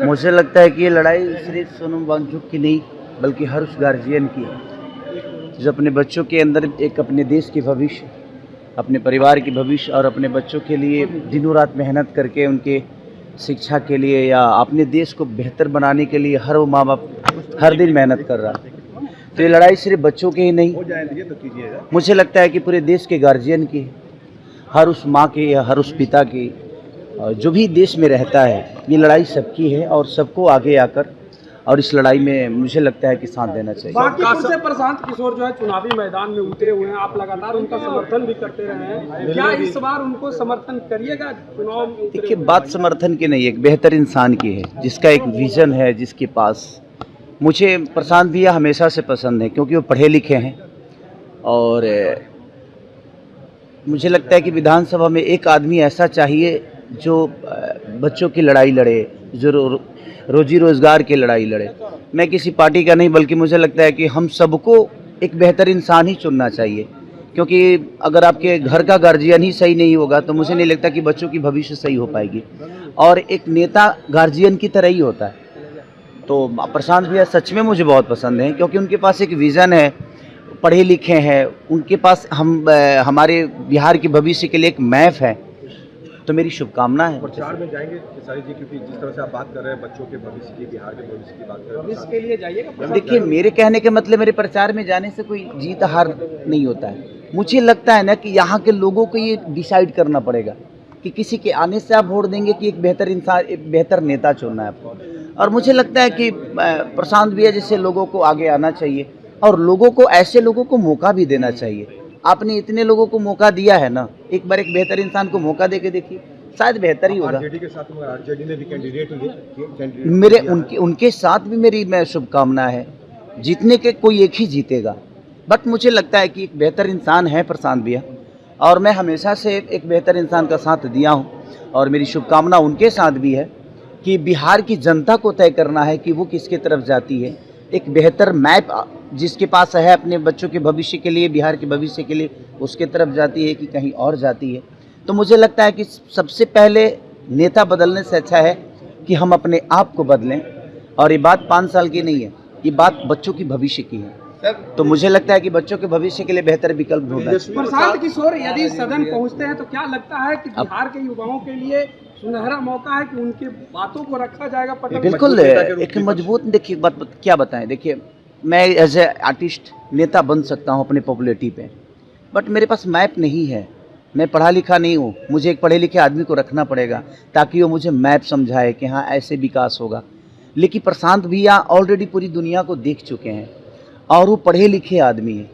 मुझे लगता है कि ये लड़ाई सिर्फ सोनम वांगचुक की नहीं बल्कि हर उस गार्जियन की है जो अपने बच्चों के अंदर एक अपने देश के भविष्य, अपने परिवार के भविष्य और अपने बच्चों के लिए दिनों रात मेहनत करके उनके शिक्षा के लिए या अपने देश को बेहतर बनाने के लिए हर वो माँ बाप हर दिन मेहनत कर रहा है। तो ये लड़ाई सिर्फ बच्चों की ही नहीं, मुझे लगता है कि पूरे देश के गार्जियन की, हर उस माँ की या हर उस पिता की, जो भी देश में रहता है। ये लड़ाई सबकी है और सबको आगे आकर और इस लड़ाई में मुझे लगता है कि साथ देना चाहिए। बांकीपुर से प्रशांत किशोर जो है चुनावी मैदान में उतरे हुए हैं, आप लगातार उनका समर्थन भी करते रहे हैं, क्या इस बार उनको समर्थन करिएगा चुनाव में? देखिए, बात समर्थन की नहीं, एक बेहतर इंसान की है जिसका एक विजन है, जिसके पास। मुझे प्रशांत भैया हमेशा से पसंद है क्योंकि वो पढ़े लिखे हैं और मुझे लगता है कि विधानसभा में एक आदमी ऐसा चाहिए जो बच्चों की लड़ाई लड़े, जो रोजी रोजगार की लड़ाई लड़े। मैं किसी पार्टी का नहीं बल्कि मुझे लगता है कि हम सबको एक बेहतर इंसान ही चुनना चाहिए, क्योंकि अगर आपके घर का गार्जियन ही सही नहीं होगा तो मुझे नहीं लगता कि बच्चों की भविष्य सही हो पाएगी। और एक नेता गार्जियन की तरह ही होता है। तो प्रशांत भैया सच में मुझे बहुत पसंद है क्योंकि उनके पास एक विज़न है, पढ़े लिखे हैं, उनके पास हमारे बिहार के भविष्य के लिए एक मैप है। तो मेरी शुभकामना है। प्रचार में जाएंगे खेसारी जी, क्योंकि जिस तरह से आप बात कर रहे हैं बच्चों के भविष्य की, बिहार के भविष्य की बात कर रहे हैं, इसके लिए जाइएगा? देखिए, मेरे कहने के मतलब मेरे प्रचार में जाने से कोई जीत हार नहीं होता है। मुझे लगता है ना कि यहाँ के लोगों को ये डिसाइड करना पड़ेगा कि किसी के आने से आप वोट देंगे कि एक बेहतर इंसान, एक बेहतर नेता चुनना है आपको। और मुझे लगता है कि प्रशांत भैया जैसे लोगों को आगे आना चाहिए और लोगों को, ऐसे लोगों को मौका भी देना चाहिए। आपने इतने लोगों को मौका दिया है ना, एक बार एक बेहतर इंसान को मौका दे के देखिए, शायद बेहतर ही होगा। आरजेडी के साथ में आरजेडी ने भी कैंडिडेट मेरे उनके साथ भी मेरी शुभकामना है। जीतने के कोई एक ही जीतेगा, बट मुझे लगता है कि एक बेहतर इंसान है प्रशांत भैया और मैं हमेशा से एक बेहतर इंसान का साथ दिया हूँ और मेरी शुभकामना उनके साथ भी है कि बिहार की जनता को तय करना है कि वो किसके तरफ जाती है। एक बेहतर मैप जिसके पास है अपने बच्चों के भविष्य के लिए, बिहार के भविष्य के लिए, उसके तरफ जाती है कि कहीं और जाती है। तो मुझे लगता है कि सबसे पहले नेता बदलने से अच्छा है कि हम अपने आप को बदलें। और ये बात 5 साल की नहीं है, ये बात बच्चों की भविष्य की है। तो मुझे लगता है कि बच्चों के भविष्य के लिए बेहतर विकल्प ढूंढना है। प्रशांत किशोर यदि सदन पहुंचते हैं तो क्या लगता है कि बिहार के युवाओं के लिए सुनहरा मौका है कि उनकी बातों को रखा जाएगा? बिल्कुल, एक मजबूत, देखिए बात क्या बताएं। देखिए, मैं एज ए आर्टिस्ट नेता बन सकता हूं अपने पॉपुलैरिटी पे, बट मेरे पास मैप नहीं है। मैं पढ़ा लिखा नहीं हूँ, मुझे एक पढ़े लिखे आदमी को रखना पड़ेगा ताकि वो मुझे मैप समझाए कि हाँ ऐसे विकास होगा। लेकिन प्रशांत भैया ऑलरेडी पूरी दुनिया को देख चुके हैं और वो पढ़े लिखे आदमी हैं।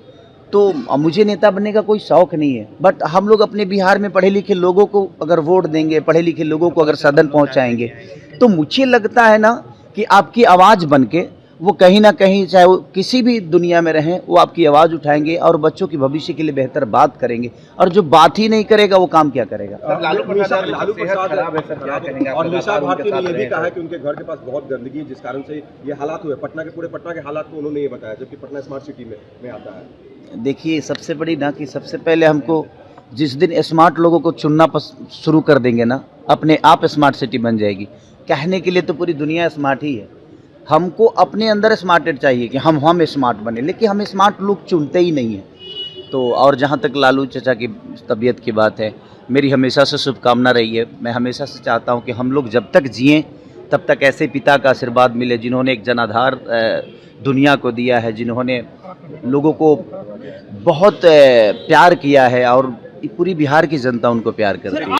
तो मुझे नेता बनने का कोई शौक़ नहीं है, बट हम लोग अपने बिहार में पढ़े लिखे लोगों को अगर वोट देंगे, पढ़े लिखे लोगों को अगर सदन पहुंचाएंगे, तो मुझे लगता है ना कि आपकी आवाज़ बन के वो कहीं ना कहीं, चाहे वो किसी भी दुनिया में रहें, वो आपकी आवाज़ उठाएंगे और बच्चों की भविष्य के लिए बेहतर बात करेंगे। और जो बात ही नहीं करेगा वो काम क्या करेगा? लालू प्रसाद और निशा भारती ने ये भी कहा है कि उनके घर के पास बहुत गंदगी है जिस कारण से ये हालात हुए। पूरे पटना के हालात को उन्होंने ये बताया, जबकि पटना स्मार्ट सिटी में आता है। देखिए, सबसे बड़ी ना कि सबसे पहले हमको जिस दिन स्मार्ट लोगों को चुनना शुरू कर देंगे ना, अपने आप स्मार्ट सिटी बन जाएगी। कहने के लिए तो पूरी दुनिया स्मार्ट ही है, हमको अपने अंदर स्मार्टेड चाहिए कि हम स्मार्ट बने, लेकिन हम स्मार्ट लोग चुनते ही नहीं हैं। तो और जहाँ तक लालू चाचा की तबीयत की बात है, मेरी हमेशा से शुभकामना रही है। मैं हमेशा से चाहता हूँ कि हम लोग जब तक जिएं तब तक ऐसे पिता का आशीर्वाद मिले जिन्होंने एक जनाधार दुनिया को दिया है, जिन्होंने लोगों को बहुत प्यार किया है और पूरी बिहार की जनता उनको प्यार करती है।